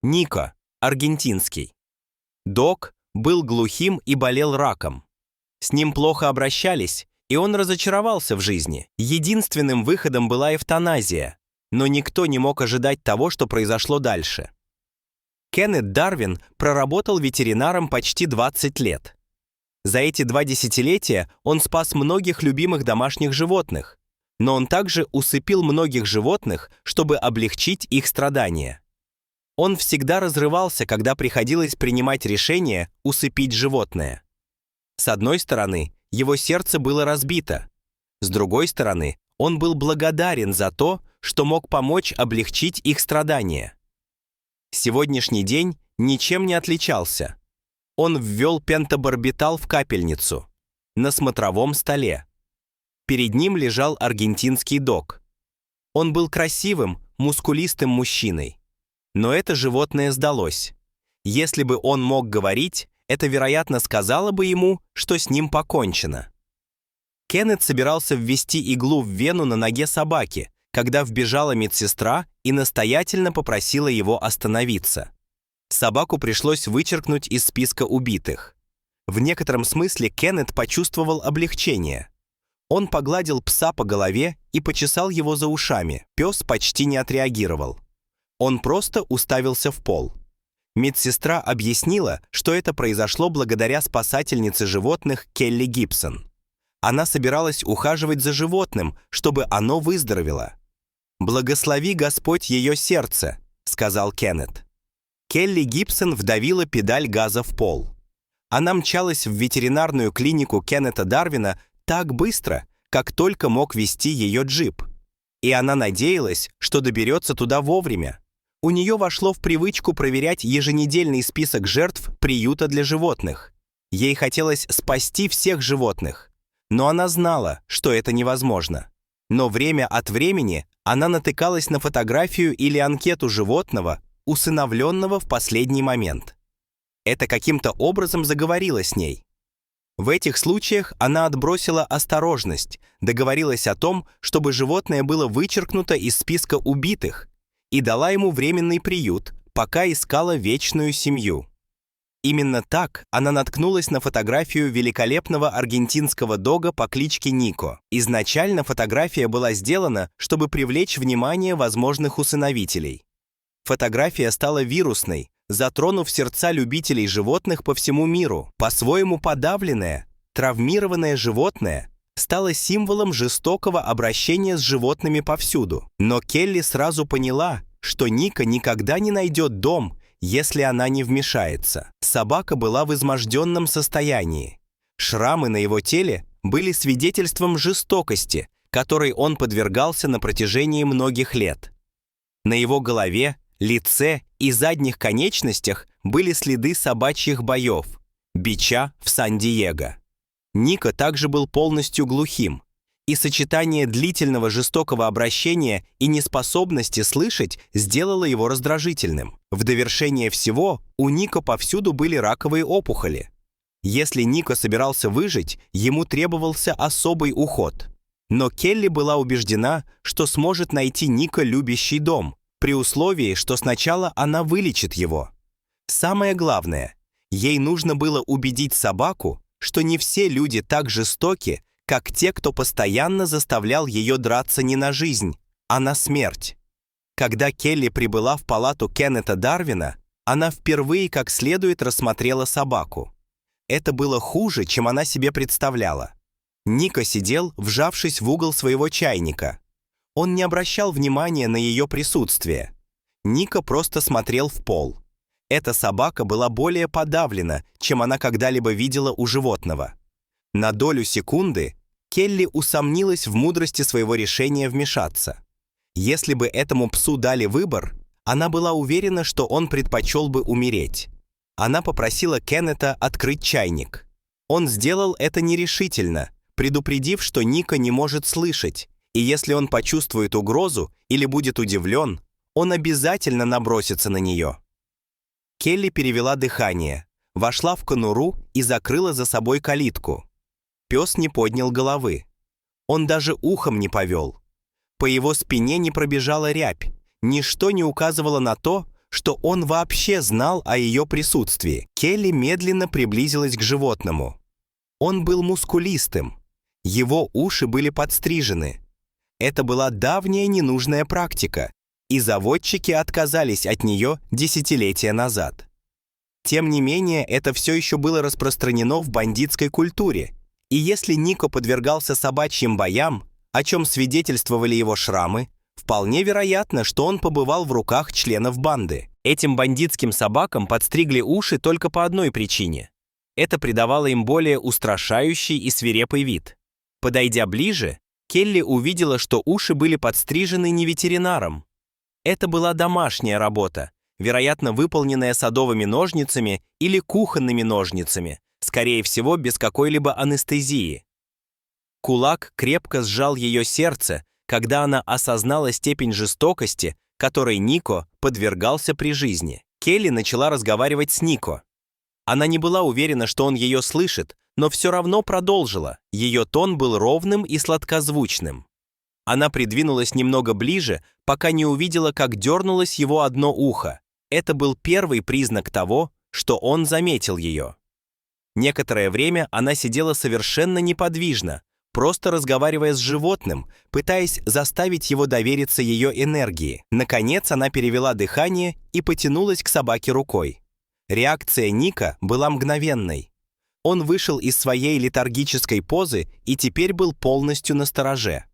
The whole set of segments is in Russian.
Нико, аргентинский. Дог был глухим и болел раком. С ним плохо обращались, и он разочаровался в жизни. Единственным выходом была эвтаназия, но никто не мог ожидать того, что произошло дальше. Кеннет Дарвин проработал ветеринаром почти 20 лет. За эти 2 десятилетия он спас многих любимых домашних животных, но он также усыпил многих животных, чтобы облегчить их страдания. Он всегда разрывался, когда приходилось принимать решение усыпить животное. С одной стороны, его сердце было разбито. С другой стороны, он был благодарен за то, что мог помочь облегчить их страдания. Сегодняшний день ничем не отличался. Он ввел пентабарбитал в капельницу, на смотровом столе. Перед ним лежал аргентинский дог. Он был красивым, мускулистым мужчиной. Но это животное сдалось. Если бы он мог говорить, это, вероятно, сказало бы ему, что с ним покончено. Кеннет собирался ввести иглу в вену на ноге собаки, когда вбежала медсестра и настоятельно попросила его остановиться. Собаку пришлось вычеркнуть из списка убитых. В некотором смысле Кеннет почувствовал облегчение. Он погладил пса по голове и почесал его за ушами. Пес почти не отреагировал. Он просто уставился в пол. Медсестра объяснила, что это произошло благодаря спасательнице животных Келли Гибсон. Она собиралась ухаживать за животным, чтобы оно выздоровело. «Благослови Господь ее сердце», — сказал Кеннет. Келли Гибсон вдавила педаль газа в пол. Она мчалась в ветеринарную клинику Кеннета Дарвина так быстро, как только мог вести ее джип. И она надеялась, что доберется туда вовремя. У нее вошло в привычку проверять еженедельный список жертв приюта для животных. Ей хотелось спасти всех животных, но она знала, что это невозможно. Но время от времени она натыкалась на фотографию или анкету животного, усыновленного в последний момент. Это каким-то образом заговорило с ней. В этих случаях она отбросила осторожность, договорилась о том, чтобы животное было вычеркнуто из списка убитых, и дала ему временный приют, пока искала вечную семью. Именно так она наткнулась на фотографию великолепного аргентинского дога по кличке Нико. Изначально фотография была сделана, чтобы привлечь внимание возможных усыновителей. Фотография стала вирусной, затронув сердца любителей животных по всему миру. По-своему подавленное, травмированное животное стало символом жестокого обращения с животными повсюду. Но Келли сразу поняла, что Ника никогда не найдет дом, если она не вмешается. Собака была в изможденном состоянии. Шрамы на его теле были свидетельством жестокости, которой он подвергался на протяжении многих лет. На его голове, лице и задних конечностях были следы собачьих боев, бича в Сан-Диего. Нико также был полностью глухим, и сочетание длительного жестокого обращения и неспособности слышать сделало его раздражительным. В довершение всего у Нико повсюду были раковые опухоли. Если Нико собирался выжить, ему требовался особый уход. Но Келли была убеждена, что сможет найти Нико любящий дом, при условии, что сначала она вылечит его. Самое главное, ей нужно было убедить собаку, что не все люди так жестоки, как те, кто постоянно заставлял ее драться не на жизнь, а на смерть. Когда Келли прибыла в палату Кеннета Дарвина, она впервые как следует рассмотрела собаку. Это было хуже, чем она себе представляла. Нико сидел, вжавшись в угол своего чайника. Он не обращал внимания на ее присутствие. Нико просто смотрел в пол. Эта собака была более подавлена, чем она когда-либо видела у животного. На долю секунды Келли усомнилась в мудрости своего решения вмешаться. Если бы этому псу дали выбор, она была уверена, что он предпочел бы умереть. Она попросила Кеннета открыть чайник. Он сделал это нерешительно, предупредив, что Нико не может слышать, и если он почувствует угрозу или будет удивлен, он обязательно набросится на нее. Келли перевела дыхание, вошла в конуру и закрыла за собой калитку. Пес не поднял головы. Он даже ухом не повел. По его спине не пробежала рябь. Ничто не указывало на то, что он вообще знал о ее присутствии. Келли медленно приблизилась к животному. Он был мускулистым. Его уши были подстрижены. Это была давняя ненужная практика, и заводчики отказались от нее десятилетия назад. Тем не менее, это все еще было распространено в бандитской культуре, и если Нико подвергался собачьим боям, о чем свидетельствовали его шрамы, вполне вероятно, что он побывал в руках членов банды. Этим бандитским собакам подстригли уши только по одной причине. Это придавало им более устрашающий и свирепый вид. Подойдя ближе, Келли увидела, что уши были подстрижены не ветеринаром. Это была домашняя работа, вероятно, выполненная садовыми ножницами или кухонными ножницами, скорее всего, без какой-либо анестезии. Кулак крепко сжал ее сердце, когда она осознала степень жестокости, которой Нико подвергался при жизни. Келли начала разговаривать с Нико. Она не была уверена, что он ее слышит, но все равно продолжила. Ее тон был ровным и сладкозвучным. Она придвинулась немного ближе, пока не увидела, как дернулось его одно ухо. Это был первый признак того, что он заметил ее. Некоторое время она сидела совершенно неподвижно, просто разговаривая с животным, пытаясь заставить его довериться ее энергии. Наконец она перевела дыхание и потянулась к собаке рукой. Реакция Ника была мгновенной. Он вышел из своей летаргической позы и теперь был полностью настороже.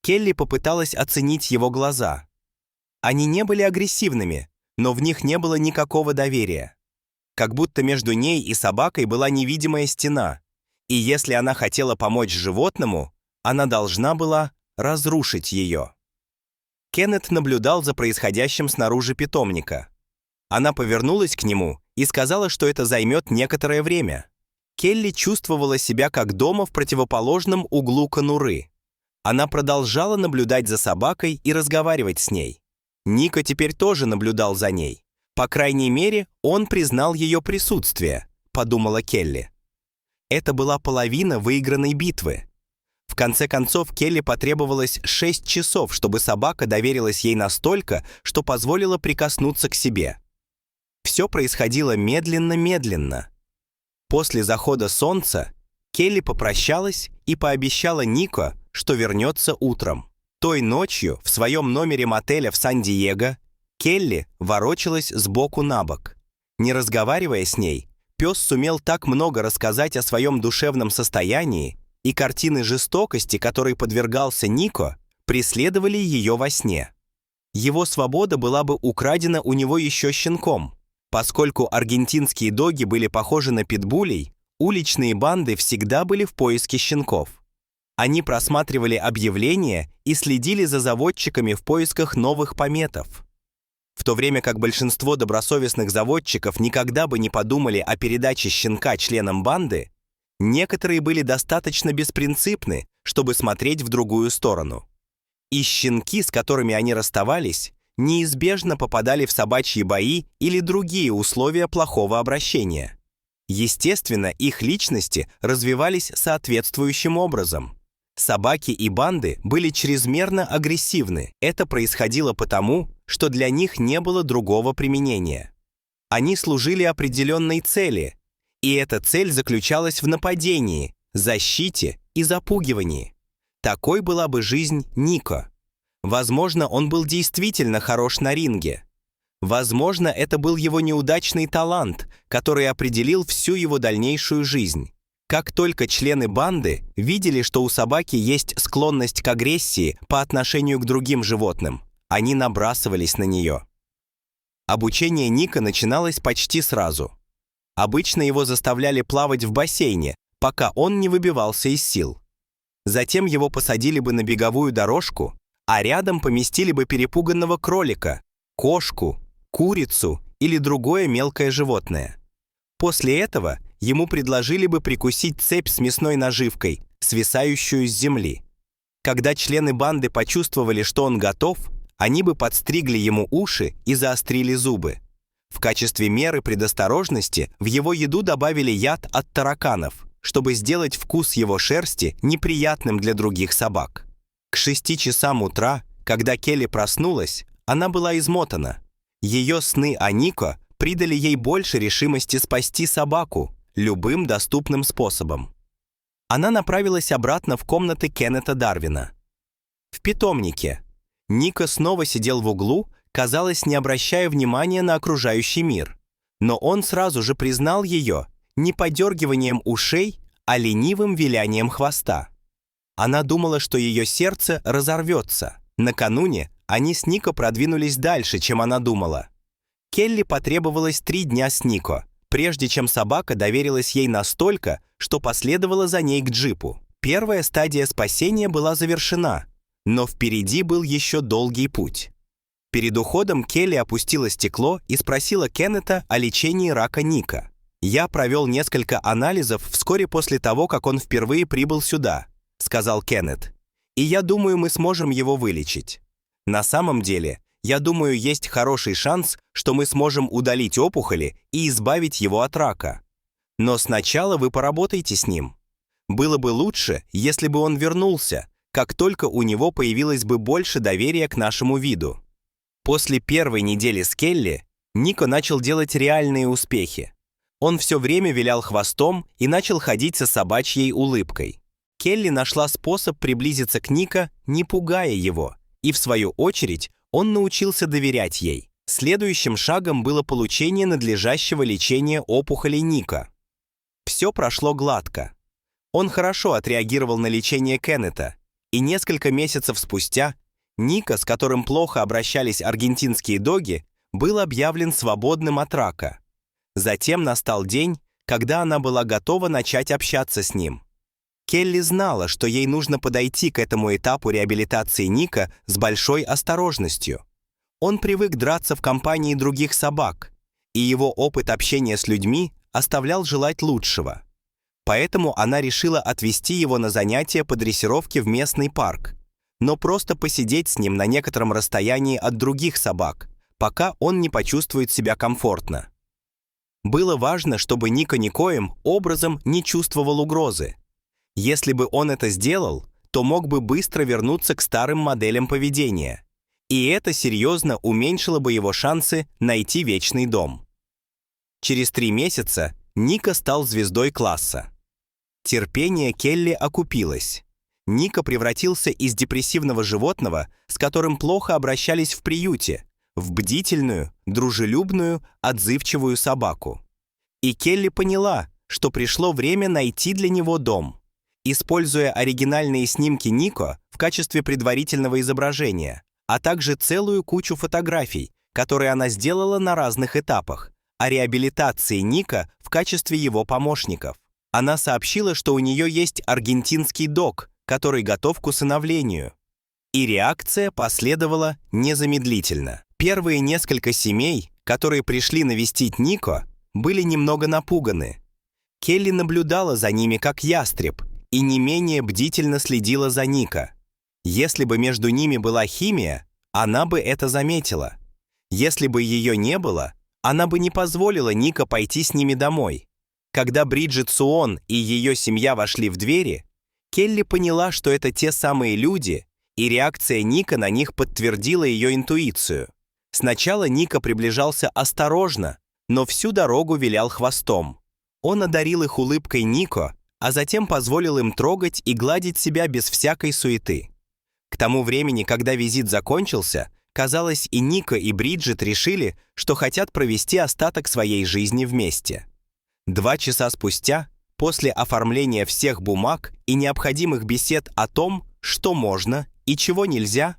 Келли попыталась оценить его глаза. Они не были агрессивными, но в них не было никакого доверия. Как будто между ней и собакой была невидимая стена, и если она хотела помочь животному, она должна была разрушить ее. Кеннет наблюдал за происходящим снаружи питомника. Она повернулась к нему и сказала, что это займет некоторое время. Келли чувствовала себя как дома в противоположном углу конуры. Она продолжала наблюдать за собакой и разговаривать с ней. Нико теперь тоже наблюдал за ней. По крайней мере, он признал ее присутствие, подумала Келли. Это была половина выигранной битвы. В конце концов, Келли потребовалось 6 часов, чтобы собака доверилась ей настолько, что позволила прикоснуться к себе. Все происходило медленно-медленно. После захода солнца Келли попрощалась и пообещала Нико, что вернется утром. Той ночью в своем номере мотеля в Сан-Диего Келли ворочалась сбоку на бок. Не разговаривая с ней, пес сумел так много рассказать о своем душевном состоянии, и картины жестокости, которой подвергался Нико, преследовали ее во сне. Его свобода была бы украдена у него еще щенком. Поскольку аргентинские доги были похожи на питбулей, уличные банды всегда были в поиске щенков. Они просматривали объявления и следили за заводчиками в поисках новых пометов. В то время как большинство добросовестных заводчиков никогда бы не подумали о передаче щенка членам банды, некоторые были достаточно беспринципны, чтобы смотреть в другую сторону. И щенки, с которыми они расставались, неизбежно попадали в собачьи бои или другие условия плохого обращения. Естественно, их личности развивались соответствующим образом. Собаки и банды были чрезмерно агрессивны. Это происходило потому, что для них не было другого применения. Они служили определенной цели, и эта цель заключалась в нападении, защите и запугивании. Такой была бы жизнь Нико. Возможно, он был действительно хорош на ринге. Возможно, это был его неудачный талант, который определил всю его дальнейшую жизнь. Как только члены банды видели, что у собаки есть склонность к агрессии по отношению к другим животным, они набрасывались на нее. Обучение Нико начиналось почти сразу. Обычно его заставляли плавать в бассейне, пока он не выбивался из сил. Затем его посадили бы на беговую дорожку, а рядом поместили бы перепуганного кролика, кошку, курицу или другое мелкое животное. После этого ему предложили бы прикусить цепь с мясной наживкой, свисающую с земли. Когда члены банды почувствовали, что он готов, они бы подстригли ему уши и заострили зубы. В качестве меры предосторожности в его еду добавили яд от тараканов, чтобы сделать вкус его шерсти неприятным для других собак. К 6 часам утра, когда Келли проснулась, она была измотана. Ее сны о Нико придали ей больше решимости спасти собаку любым доступным способом. Она направилась обратно в комнаты Кеннета Дарвина. В питомнике Нико снова сидел в углу, казалось, не обращая внимания на окружающий мир. Но он сразу же признал ее не подергиванием ушей, а ленивым вилянием хвоста. Она думала, что ее сердце разорвется. Накануне они с Нико продвинулись дальше, чем она думала. Келли потребовалось 3 дня с Нико, прежде чем собака доверилась ей настолько, что последовала за ней к джипу. Первая стадия спасения была завершена, но впереди был еще долгий путь. Перед уходом Келли опустила стекло и спросила Кеннета о лечении рака Нико. «Я провел несколько анализов вскоре после того, как он впервые прибыл сюда», — сказал Кеннет. «И я думаю, мы сможем его вылечить. На самом деле, я думаю, есть хороший шанс, что мы сможем удалить опухоли и избавить его от рака. Но сначала вы поработайте с ним. Было бы лучше, если бы он вернулся, как только у него появилось бы больше доверия к нашему виду». После первой недели с Келли Нико начал делать реальные успехи. Он все время вилял хвостом и начал ходить со собачьей улыбкой. Келли нашла способ приблизиться к Нико, не пугая его, и в свою очередь он научился доверять ей. Следующим шагом было получение надлежащего лечения опухолей Нико. Все прошло гладко. Он хорошо отреагировал на лечение Кеннета, и несколько месяцев спустя Нико, с которым плохо обращались аргентинские доги, был объявлен свободным от рака. Затем настал день, когда она была готова начать общаться с ним. Келли знала, что ей нужно подойти к этому этапу реабилитации Нико с большой осторожностью. Он привык драться в компании других собак, и его опыт общения с людьми оставлял желать лучшего. Поэтому она решила отвезти его на занятия по дрессировке в местный парк, но просто посидеть с ним на некотором расстоянии от других собак, пока он не почувствует себя комфортно. Было важно, чтобы Нико никоим образом не чувствовал угрозы. Если бы он это сделал, то мог бы быстро вернуться к старым моделям поведения, и это серьезно уменьшило бы его шансы найти вечный дом. Через 3 месяца Нико стал звездой класса. Терпение Келли окупилось. Нико превратился из депрессивного животного, с которым плохо обращались в приюте, в бдительную, дружелюбную, отзывчивую собаку. И Келли поняла, что пришло время найти для него дом. Используя оригинальные снимки Нико в качестве предварительного изображения, а также целую кучу фотографий, которые она сделала на разных этапах, о реабилитации Нико в качестве его помощников. Она сообщила, что у нее есть аргентинский дог, который готов к усыновлению. И реакция последовала незамедлительно. Первые несколько семей, которые пришли навестить Нико, были немного напуганы. Келли наблюдала за ними как ястреб и не менее бдительно следила за Нико. Если бы между ними была химия, она бы это заметила. Если бы ее не было, она бы не позволила Нико пойти с ними домой. Когда Бриджит Суон и ее семья вошли в двери, Келли поняла, что это те самые люди, и реакция Нико на них подтвердила ее интуицию. Сначала Нико приближался осторожно, но всю дорогу вилял хвостом. Он одарил их улыбкой Нико, а затем позволил им трогать и гладить себя без всякой суеты. К тому времени, когда визит закончился, казалось, и Нико, и Бриджит решили, что хотят провести остаток своей жизни вместе. 2 часа спустя, после оформления всех бумаг и необходимых бесед о том, что можно и чего нельзя,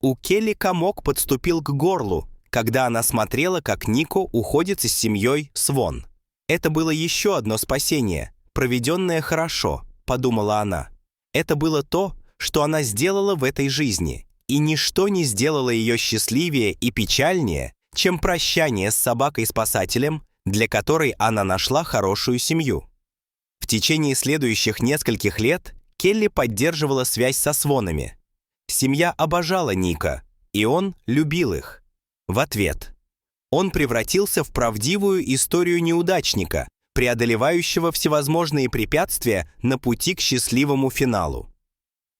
у Келли комок подступил к горлу, когда она смотрела, как Нико уходит с семьей Свон. «Это было еще одно спасение, проведенное хорошо», — подумала она. Это было то, что она сделала в этой жизни, и ничто не сделало ее счастливее и печальнее, чем прощание с собакой-спасателем, для которой она нашла хорошую семью. В течение следующих нескольких лет Келли поддерживала связь со Свонами. Семья обожала Нико, и он любил их. В ответ он превратился в правдивую историю неудачника, преодолевающего всевозможные препятствия на пути к счастливому финалу.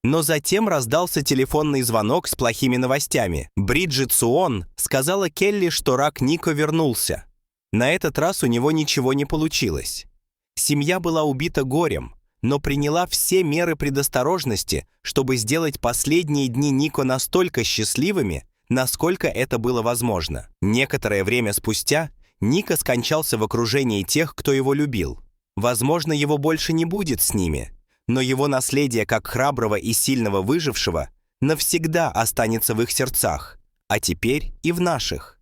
Но затем раздался телефонный звонок с плохими новостями. Бриджит Суон сказала Келли, что рак Нико вернулся. На этот раз у него ничего не получилось. Семья была убита горем, но приняла все меры предосторожности, чтобы сделать последние дни Нико настолько счастливыми, насколько это было возможно. Некоторое время спустя Нико скончался в окружении тех, кто его любил. Возможно, его больше не будет с ними, но его наследие как храброго и сильного выжившего навсегда останется в их сердцах, а теперь и в наших.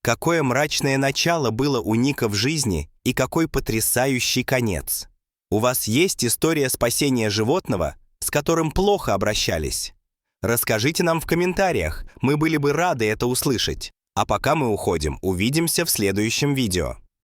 Какое мрачное начало было у Нико в жизни и какой потрясающий конец. У вас есть история спасения животного, с которым плохо обращались? Расскажите нам в комментариях, мы были бы рады это услышать. А пока мы уходим, увидимся в следующем видео.